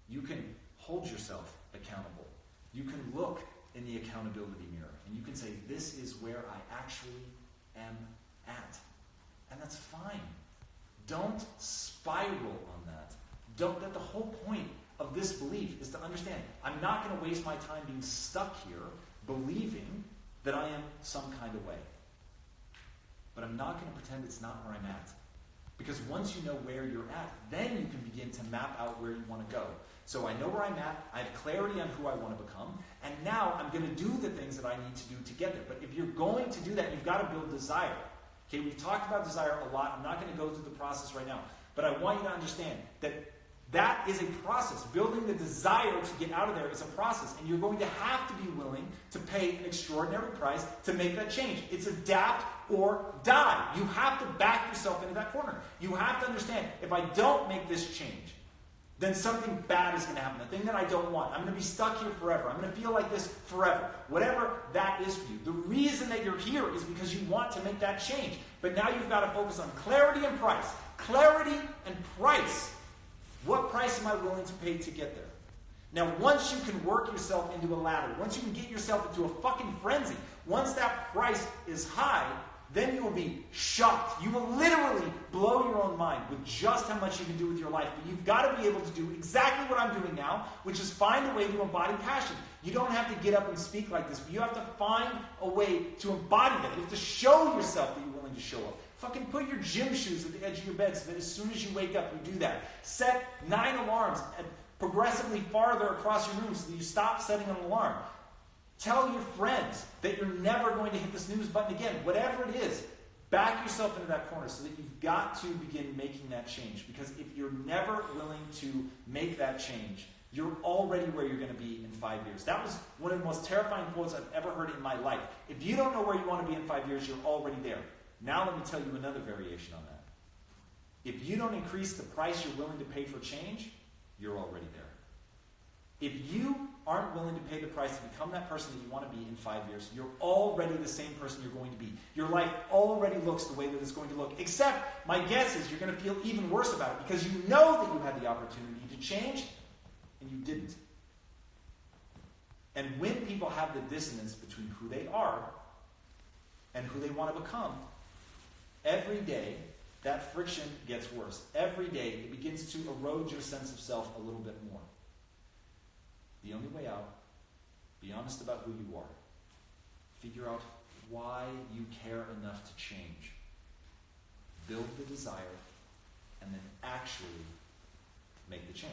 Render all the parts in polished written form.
you can hold yourself accountable. You can look in the accountability mirror and you can say, this is where I actually am at. And that's fine. Don't spiral on that. That the whole point of this belief is to understand, I'm not going to waste my time being stuck here believing that I am some kind of way. But I'm not going to pretend it's not where I'm at. Because once you know where you're at, then you can begin to map out where you want to go. So I know where I'm at, I have clarity on who I want to become, and now I'm going to do the things that I need to do to get there. But if you're going to do that, you've got to build desire. Okay, we've talked about desire a lot. I'm not going to go through the process right now. But I want you to understand that is a process. Building the desire to get out of there is a process. And you're going to have to be willing to pay an extraordinary price to make that change. It's adapt or die. You have to back yourself into that corner. You have to understand, if I don't make this change, then something bad is going to happen. The thing that I don't want. I'm going to be stuck here forever. I'm going to feel like this forever. Whatever that is for you. The reason that you're here is because you want to make that change. But now you've got to focus on clarity and price. Clarity and price. What price am I willing to pay to get there? Now, once you can work yourself into a ladder, once you can get yourself into a fucking frenzy, once that price is high, then you will be shocked. You will literally blow your own mind with just how much you can do with your life. But you've got to be able to do exactly what I'm doing now, which is find a way to embody passion. You don't have to get up and speak like this, but you have to find a way to embody that. You have to show yourself that you're willing to show up. Fucking put your gym shoes at the edge of your bed so that as soon as you wake up, you do that. Set 9 alarms and progressively farther across your room so that you stop setting an alarm. Tell your friends that you're never going to hit the snooze button again. Whatever it is, back yourself into that corner so that you've got to begin making that change. Because if you're never willing to make that change, you're already where you're going to be in 5 years. That was one of the most terrifying quotes I've ever heard in my life. If you don't know where you want to be in 5 years, you're already there. Now let me tell you another variation on that. If you don't increase the price you're willing to pay for change, you're already there. If you aren't willing to pay the price to become that person that you want to be in 5 years, you're already the same person you're going to be. Your life already looks the way that it's going to look. Except, my guess is you're going to feel even worse about it because you know that you had the opportunity to change and you didn't. And when people have the dissonance between who they are and who they want to become, every day that friction gets worse. Every day it begins to erode your sense of self a little bit more. The only way out, be honest about who you are. Figure out why you care enough to change. Build the desire, and then actually make the change.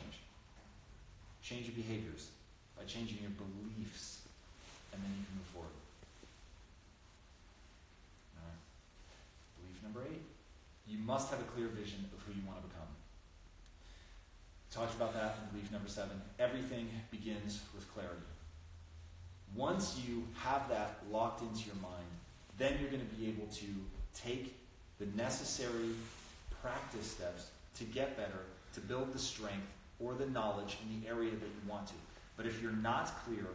Change your behaviors by changing your beliefs, and then you can move forward. All right. Belief number 8. You must have a clear vision of who you want to become. Talked about that in belief number 7. Everything begins with clarity. Once you have that locked into your mind, then you're going to be able to take the necessary practice steps to get better, to build the strength or the knowledge in the area that you want to. But if you're not clear,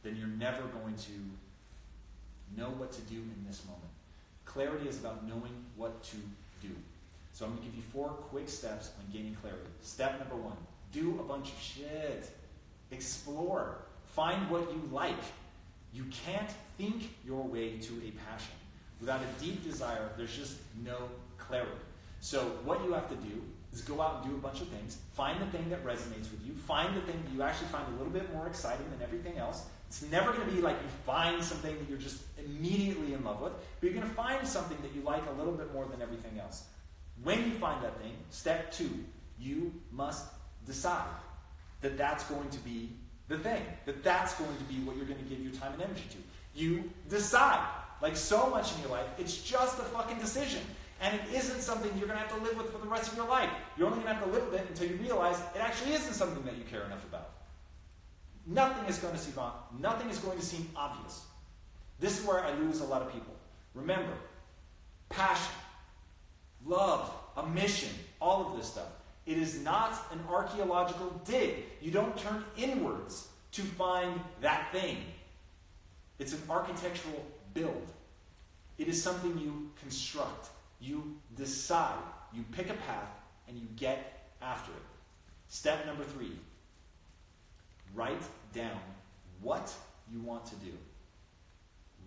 then you're never going to know what to do in this moment. Clarity is about knowing what to do. So I'm going to give you 4 quick steps on gaining clarity. Step number 1, do a bunch of shit. Explore. Find what you like. You can't think your way to a passion. Without a deep desire, there's just no clarity. So what you have to do is go out and do a bunch of things. Find the thing that resonates with you. Find the thing that you actually find a little bit more exciting than everything else. It's never going to be like you find something that you're just immediately in love with, but you're going to find something that you like a little bit more than everything else. When you find that thing, step 2, you must decide that that's going to be the thing, that that's going to be what you're going to give your time and energy to. You decide. Like so much in your life, it's just a fucking decision. And it isn't something you're going to have to live with for the rest of your life. You're only going to have to live with it until you realize it actually isn't something that you care enough about. Nothing is going to seem obvious. This is where I lose a lot of people. Remember, passion, love, a mission, all of this stuff. It is not an archaeological dig. You don't turn inwards to find that thing. It's an architectural build. It is something you construct. You decide. You pick a path and you get after it. Step number 3. Write down what you want to do.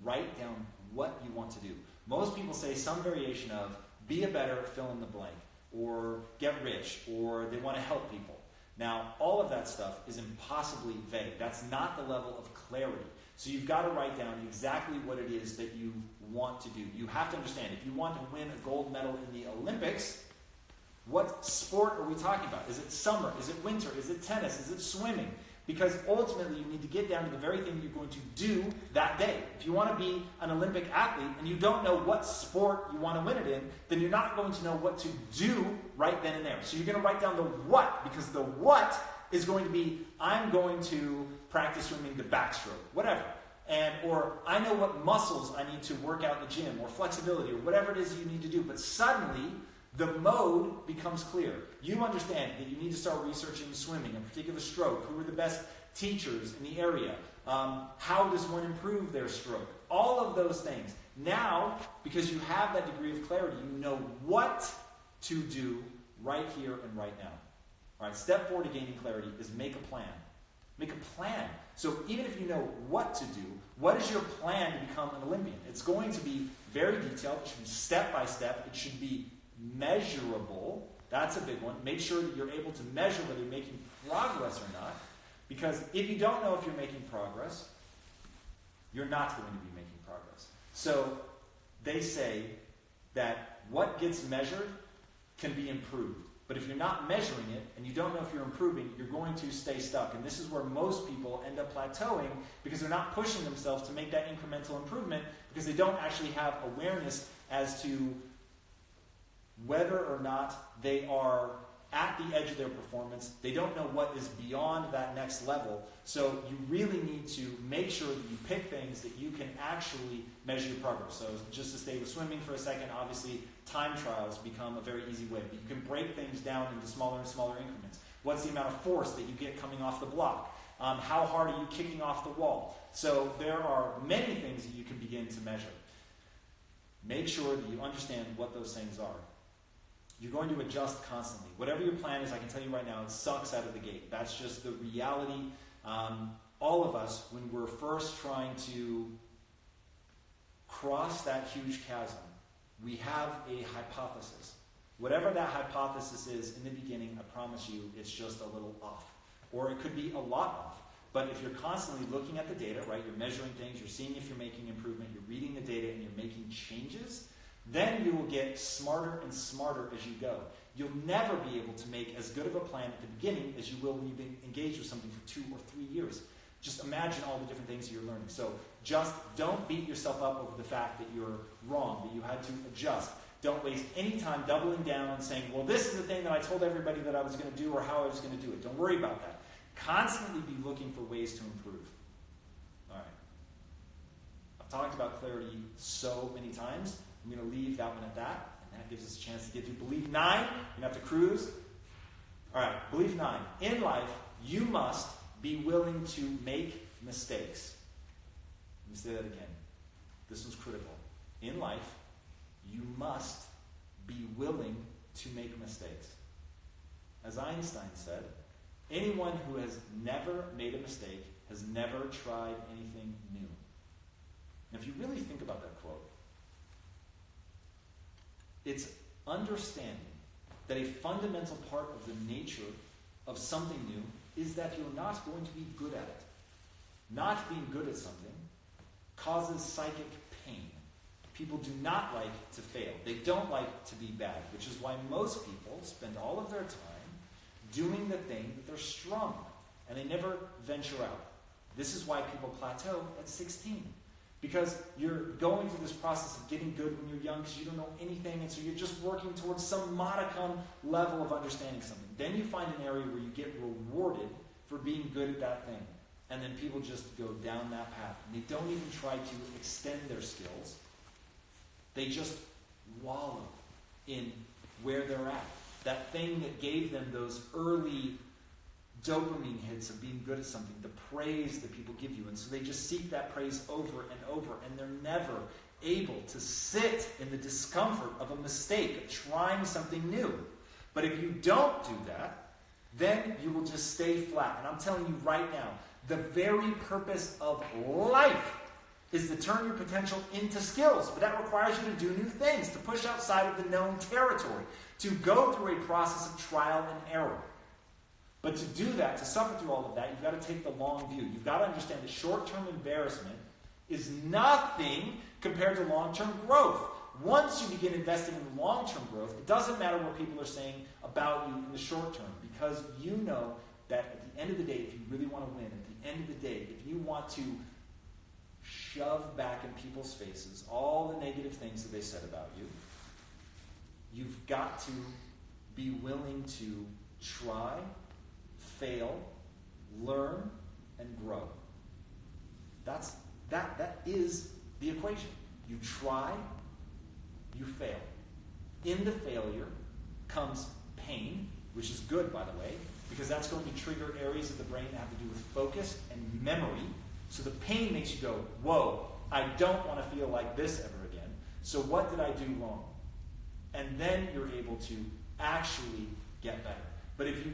Write down what you want to do. Most people say some variation of be a better fill in the blank, or get rich, or they want to help people. Now, all of that stuff is impossibly vague. That's not the level of clarity. So you've got to write down exactly what it is that you want to do. You have to understand, if you want to win a gold medal in the Olympics, what sport are we talking about? Is it summer? Is it winter? Is it tennis? Is it swimming? Because ultimately you need to get down to the very thing you're going to do that day. If you want to be an Olympic athlete and you don't know what sport you want to win it in, then you're not going to know what to do right then and there. So you're going to write down the what, because the what is going to be, I'm going to practice swimming the backstroke, whatever. Or I know what muscles I need to work out in the gym, or flexibility, or whatever it is you need to do. But suddenly, the mode becomes clear. You understand that you need to start researching swimming, a particular stroke, who are the best teachers in the area, how does one improve their stroke, all of those things. Now, because you have that degree of clarity, you know what to do right here and right now. All right, step 4 to gaining clarity is make a plan. Make a plan. So even if you know what to do, what is your plan to become an Olympian? It's going to be very detailed. It should be step by step. It should be measurable. That's a big one. Make sure that you're able to measure whether you're making progress or not. Because if you don't know if you're making progress, you're not going to be making progress. So they say that what gets measured can be improved. But if you're not measuring it and you don't know if you're improving, you're going to stay stuck. And this is where most people end up plateauing, because they're not pushing themselves to make that incremental improvement, because they don't actually have awareness as to whether or not they are at the edge of their performance. They don't know what is beyond that next level. So you really need to make sure that you pick things that you can actually measure your progress. So just to stay with swimming for a second, obviously time trials become a very easy way. But you can break things down into smaller and smaller increments. What's the amount of force that you get coming off the block? How hard are you kicking off the wall? So there are many things that you can begin to measure. Make sure that you understand what those things are. You're going to adjust constantly. Whatever your plan is, I can tell you right now, it sucks out of the gate. That's just the reality. All of us, when we're first trying to cross that huge chasm, we have a hypothesis. Whatever that hypothesis is in the beginning, I promise you, it's just a little off. Or it could be a lot off. But if you're constantly looking at the data, right, you're measuring things, you're seeing if you're making improvement, you're reading the data, and you're making changes, then you will get smarter and smarter as you go. You'll never be able to make as good of a plan at the beginning as you will when you've been engaged with something for 2 or 3 years. Just imagine all the different things that you're learning. So just don't beat yourself up over the fact that you're wrong, that you had to adjust. Don't waste any time doubling down and saying, well, this is the thing that I told everybody that I was going to do, or how I was going to do it. Don't worry about that. Constantly be looking for ways to improve. All right. I've talked about clarity so many times. I'm going to leave that one at that, and that gives us a chance to get to belief 9. You're going to have to cruise. All right, belief 9. In life, you must be willing to make mistakes. Let me say that again. This one's critical. In life, you must be willing to make mistakes. As Einstein said, anyone who has never made a mistake has never tried anything new. And if you really think about that quote, it's understanding that a fundamental part of the nature of something new is that you're not going to be good at it. Not being good at something causes psychic pain. People do not like to fail. They don't like to be bad, which is why most people spend all of their time doing the thing that they're strong at, and they never venture out. This is why people plateau at 16. Because you're going through this process of getting good when you're young because you don't know anything, and so you're just working towards some modicum level of understanding something. Then you find an area where you get rewarded for being good at that thing. And then people just go down that path. And they don't even try to extend their skills. They just wallow in where they're at. That thing that gave them those early dopamine hits of being good at something, the praise that people give you. And so they just seek that praise over and over, and they're never able to sit in the discomfort of a mistake, of trying something new. But if you don't do that, then you will just stay flat. And I'm telling you right now, the very purpose of life is to turn your potential into skills. But that requires you to do new things, to push outside of the known territory, to go through a process of trial and error. But to do that, to suffer through all of that, you've got to take the long view. You've got to understand that short-term embarrassment is nothing compared to long-term growth. Once you begin investing in long-term growth, it doesn't matter what people are saying about you in the short term, because you know that at the end of the day, if you really want to win, at the end of the day, if you want to shove back in people's faces all the negative things that they said about you, you've got to be willing to try, fail, learn, and grow. That is the equation. You try, you fail. In the failure comes pain, which is good, by the way, because that's going to trigger areas of the brain that have to do with focus and memory. So the pain makes you go, whoa, I don't want to feel like this ever again. So what did I do wrong? And then you're able to actually get better. But if you